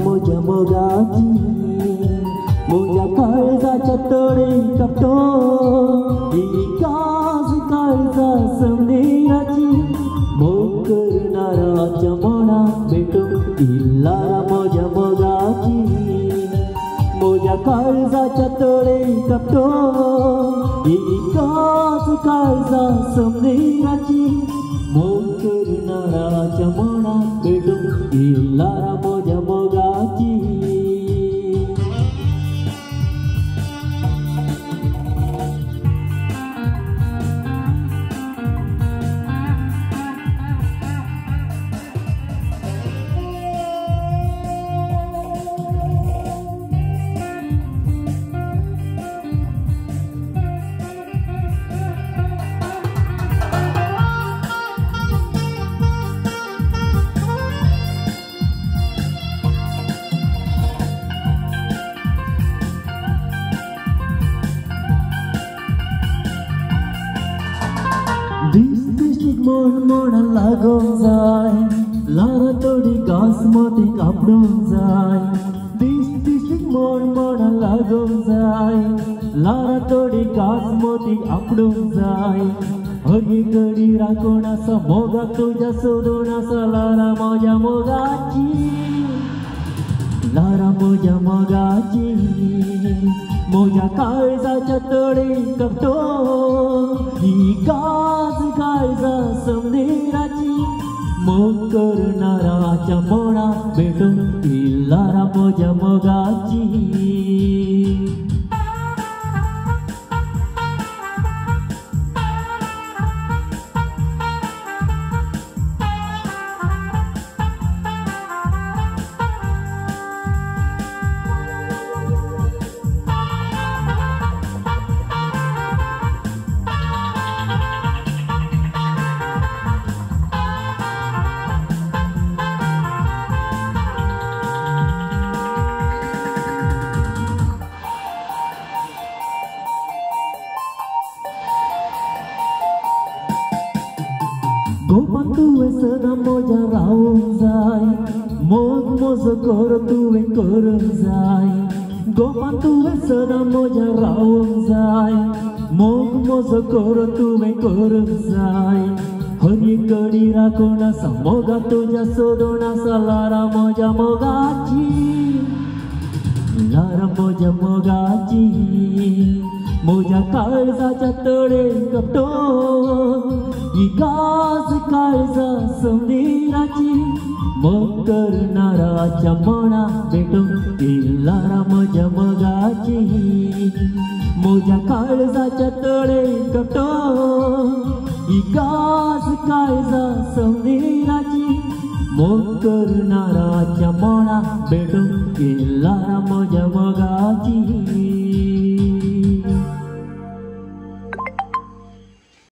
मोजा मोगाची मोजा काळजाच्या तळी कपतो ही काज काळजा समीराची मोग करणाराच्या मनात भेटो इल्लारा मोजा मोगाची मोजा काळजाच्या तळी कपतो ही काज काळजा समीराची मोग करणाराच्या मनात भेटो इल्लारा मोजा मोगाची मन लागून जाय लारा तोडी घास मोती कापडून जाय दिस मन लागून जाय लारा तोडी घास मोती आपडून जाय हगी कडी राखून असा मोगा तुझ्या सोडून असा लारा मोजा मोगाची लारा मोजा मोगाची मोजा काळजाच्या तळी कपतो ही काज काळजा समीराची मोग करणाराच्या मनात भेटो इल्लारा मोजा मोगाची गोपन तुवे सदा मोजा राहून जाय मोग मोज कर तुवे करून जाय गोपन तुवे सदा मोजा राहून जाय मोग मोज कर तुवे करून जाय हनी कडी राखून असा मोगा तुझ्या सोडून असा लारा मोजा मोगाची लारा मोजा मोगाची मोजा काळजाच्या तळे कपतो ही काज काळजा समीराची मोग करणाराच्या मनात भेटो इल्लारा मोजा मोगाची मोजा काळजाच्या तळे कपतो ही काज काळजा समीराची मोग करणाराच्या मनात भेटो इल्लारा मोजा मोगाची